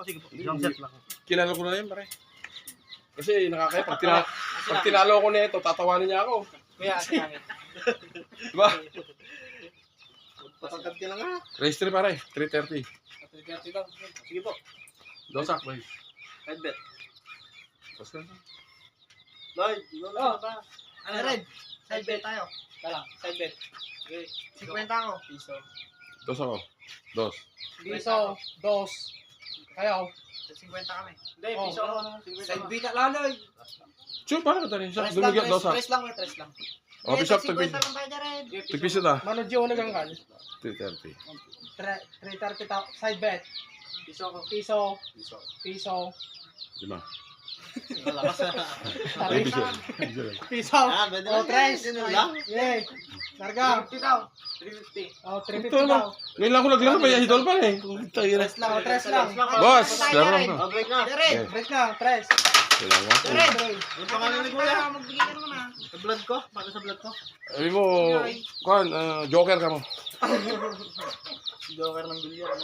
Oh, sige po. Isang set lang. Kilala ko na yun, pare. Kasi nakakaya, pag tinalo ko na ito, tatawanin niya ako. Kuya, sa langit. Diba? Patangkad ka lang ha. Race 3 pare, 330. 330 lang. Sige po. Dosak, boy. Side bet. Tapos ka. Lloyd, ikaw lang ba? Ano red? Side bet tayo. Talang, side bet. Okay. 50 ako. Piso. Dos ako. Dos. Piso, dos. Kayo. 50 kami. Hindi, piso ako. Side bet ka lang, Lloyd. Sure, paano ka tayo? Tres lang, Dumigyan, dosak. tres lang, tres lang. O, bisap, tagpiso. Tagpiso na. Mano Gio na ganggal. 330. 330 tao. Side bet. Piso ako. Piso. Piso. Piso. Lima. Taray Piso. na. Piso lang. Piso. O, tres. Yay. Larga. 350 daw. 350. O, 350 daw. Ngayon lang ako naglaro, may idol pa eh. Tres lang, o, tres lang. Boss, laro na. O, break na. Break na, tres. Kailangan mo. Yung pangalan ni Kuya. Magbigay ka naman ha. Sa vlog ko? Para sa vlog ko? Sabi mo, kuhan, joker ka mo. Joker ng bilyar.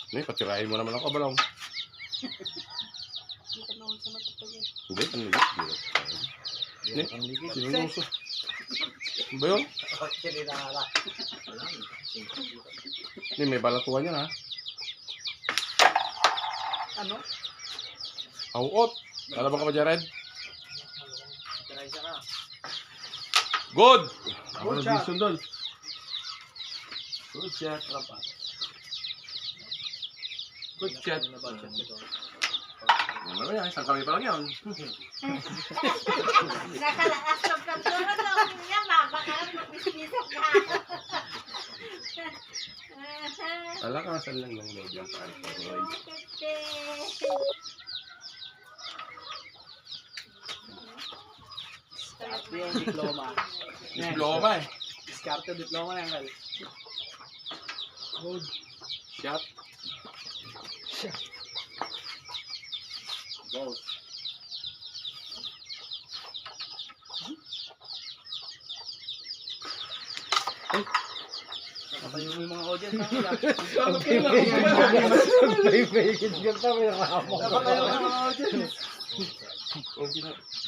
Hindi, patirahin mo naman ako, balaw. Hindi, panligit. Hindi, sinunuso. Ano ba yun? Hindi, may balatuan yan ha. Ano? Hauot. Lalaban ka ba, Jared? Try siya ka. Good! Ako Good na shot. vision doon. Good shot, rapat. Good shot. Ano ba yan? Isang kami pa lang yan. Nakalakas ng pagduro doon niya, mabakalan magbisbisok ka. Alakasan lang ng loob yan. Ito yung diploma. Diploma eh. Diskarte diploma na yan. Good. Shot. Go. Nakatayo mo yung mga audience ha. Nakatayo mo yung mga audience.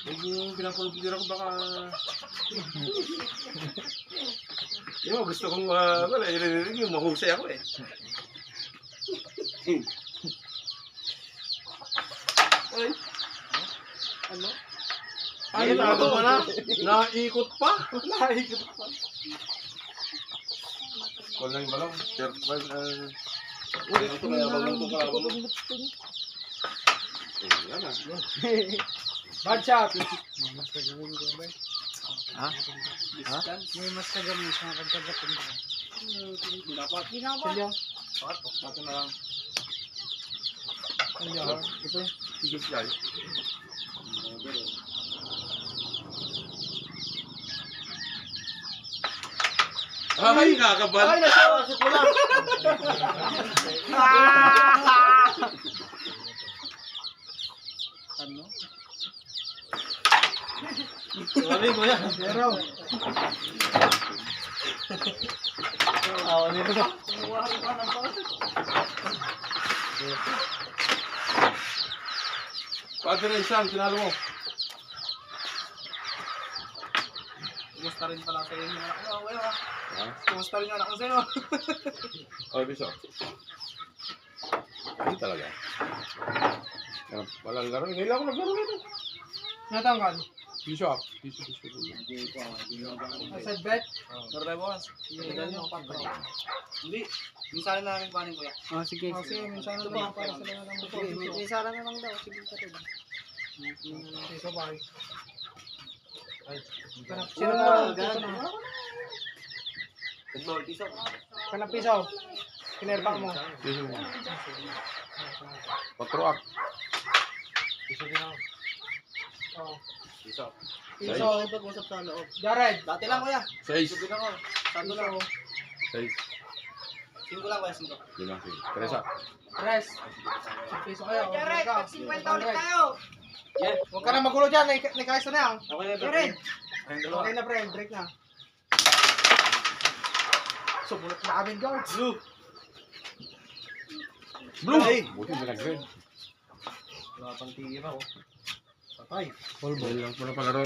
Yung pinapulupidira ko baka... Yung gusto kong yung mahusay ako eh. Ay. Ano? Ay, nato mo na. Naikot pa. Naikot pa. Wala yung balong. Third one. Ito kaya balong ito kalabang mo. Yan ah. Bad shot. Ha? May mas kagamis na kagkagatin ka. Dapat. Silyo. Dapat na lang. Silyo. Ito. Tigil siya. Ay, kakabal. Ay, nasa ko lang. Ano? Sorry, kuya. Pero. Awan nito. Pag na isang, tinalo mo. Kumusta rin pala sa inyo. Ano, kuya? Ha? Kumusta rin anak ko sa'yo? Oh, biso. Hindi talaga. Walang laro. Ngayon lang ako naglaro nito. Natanggal. Biso. Biso. Side bet? Sorry, boss. Hindi. Minsan na namin panin, kuya. Oh, sige. Oh, sige. Minsan na lang para sa mga ng buto. Minsan na lang daw. Sige, kapit. Sige, bye. Sino na? Kanang piso. Kinerbak mo. Biso. Patroak. Piso din ako. Oo. Biso. Piso. Pag-usap sa loob. Jared. Dati lang, kuya. 6. Sabi lang ako. Sando lang ako. 6. 5 lang, kuya. 5. 5. Teresa. Tres. Piso kayo. Jared, pag 50 ulit tayo. Yeah. Huwag ka na magulo dyan. Naikayos na yan. Okay na, Jared. Okay na, pre. Break na. Sumunod na amin, guards. Blue! Ay. Buti mo nag-red. Wala pang tira, oh. Patay. Kailan lang po na palaro.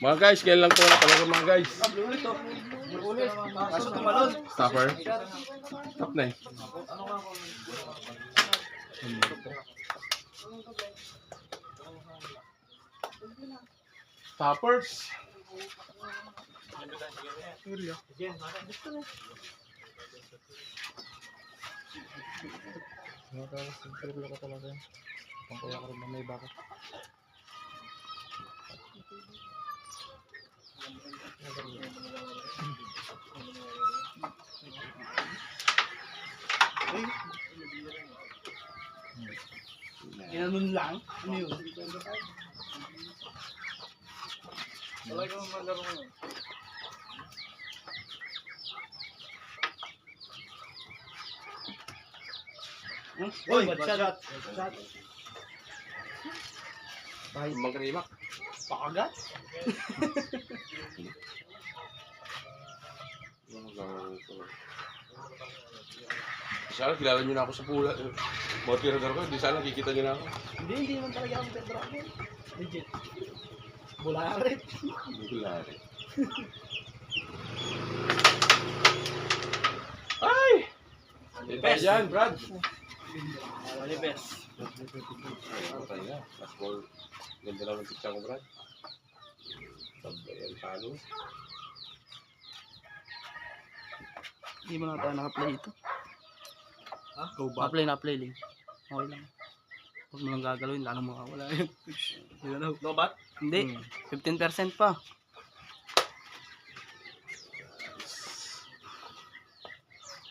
Mga guys, kailan lang po na palaro mga guys. Blue ulit, oh. Blue ulit. Kaso tumalon. Stopper. Stop na eh. Ano nga ako? Stoppers. Ginanon lang? Ano yun? Wala kang malaro mo. Uy, bad shot. Ibang kanimak. Pakagat? Sana kilala nyo na ako sa pula. Mga tirador ko, di sana kikita nyo na ako. Hindi naman talaga ang Pedro ako. Legit. Bularit. Bulari. Ay! Ito yan, Brad. Wala best. Patay na. Last ball. Ganda lang ng pitcha ko, Brad. Sabay, talo. Hindi mo na tayo naka-play ito. Ha? Go back. Na-play link. Okay lang. Huwag mo lang gagalawin, lalo makawala yun. Hindi na daw. No bat? Hindi, 15% pa.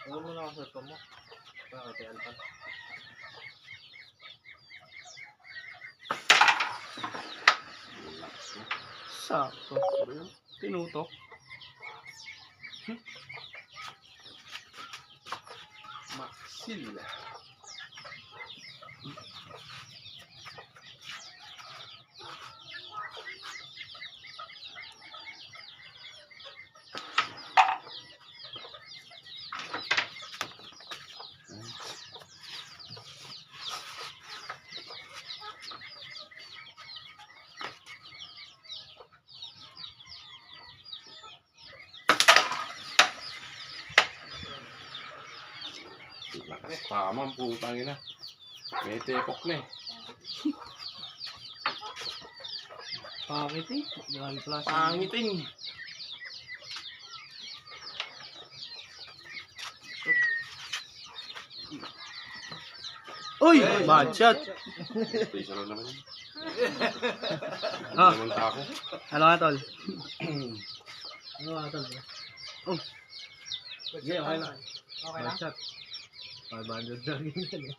Ano mo na ako sa mo? Bakit Alpan? Sakto. Tinutok. Maxil. Tama ang putang ina. May tepok na eh. Pangit eh. Grabe pala siya. Pangiting. Uy! Bad shot. Pressure lang naman yun. Ah. Hindi naman tako. Ano nga tol? Ano nga ito? Oh. Sige, okay na. Okay na? shot. 500 lang yun.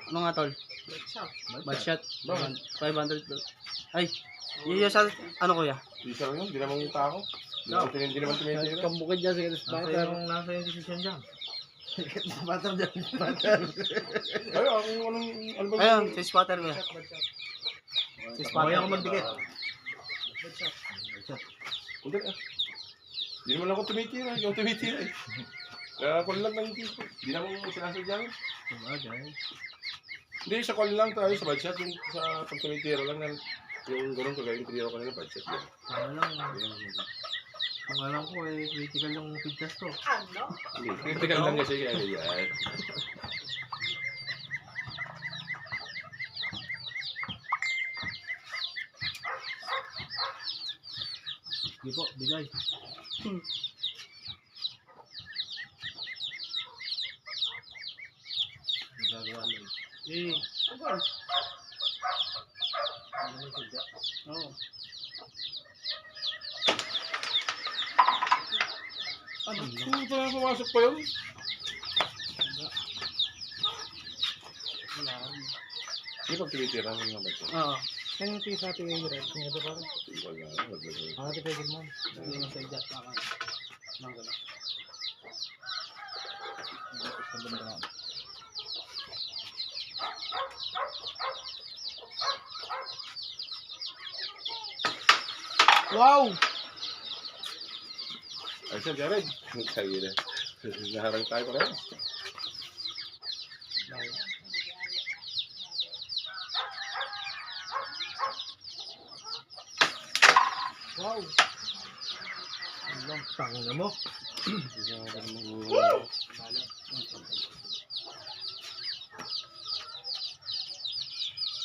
Ano nga tol? Bad shot. Bad shot. Bakit? 500 tol. Ay. Yun yung sa ano kuya? Pressure lang yun. Hindi naman tako. Hindi naman tumitira. Kambukid dyan sa spatter. Nasa yung decision dyan. Spatter dyan. Spatter. Ay, ano ba? Ayun, si spotter kuya. Si Kaya spotter. ako magdikit. Hindi ah. Hindi naman ako tumitira. Ikaw tumitira eh. Kaya call lang ng tipo. Hindi naman sinasadya ko. Hindi, sa call lang tayo sa budget. Yung sa pag tumitira lang ng yung gano'n kagaya yung trio ko na budget yan. Ano lang. Ang alam ko eh, critical yung pictures to. Ano? Hindi, critical lang kasi kaya yan. Hindi po, bigay. Nagagawa lang. Eh. Oo. Ano? Puta na pumasok pa yun? Wala. Hindi pag tumitira lang yung budget. Oo. Kaya yung sa ating yung red, kung ito parang. Wala. Ang ating pwede mo. Hindi mo sa ijat pa ka. Nang gano'n. Sa banda. Wow! Ay siya, Jared. Kaya na. Naharang tayo pa rin. Wow! Tangin na mo.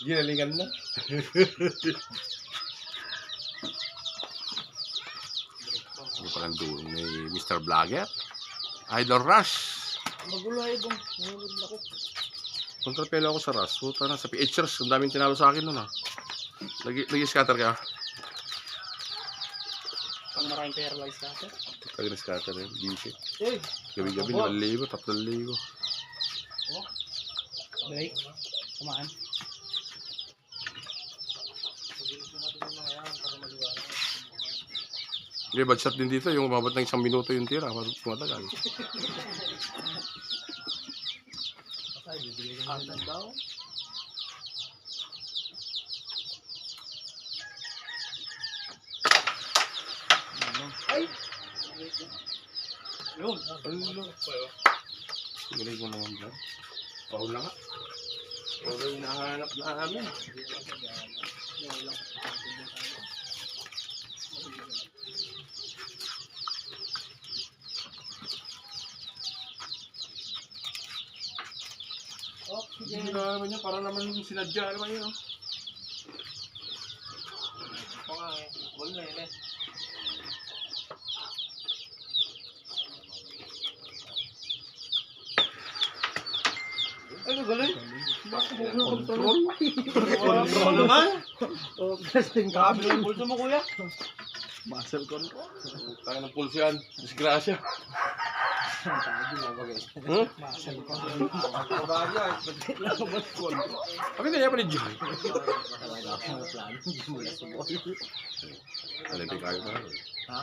Ginalingan na. Ano pa lang doon? May Mr. Vlogger. Idol Rush. Magulo ay bong. Nahulog na ko. Kontrapelo ako sa Rush. Puta na sa PHers. Ang daming tinalo sa akin nun ah. Lagi scatter ka. Pag maraming paralyzed ka. Lagi na scatter eh. Busy. Eh! Gabi-gabi 2,000, 3,000. Break. Kumaan. Hindi, bad shot din dito. Yung umabot ng 1 minuto yung tira. Matagal. Asan daw? Ay! Yun. Ano? Siguray ko naman dyan. Paul na nga. Paul yung nahanap namin. Hindi na naman yan. Para naman sinadya naman yun. Ito nga eh. Wala na yun eh. Ay, galing. Control. Control naman. Oh, testing ka. Grabe yung pulso mo, kuya. Muscle control. Tayo ng pulso yan. Disgrasya. Muscle control. Bakit kaya pa ni Joy? Alipin kayo pa. Ha?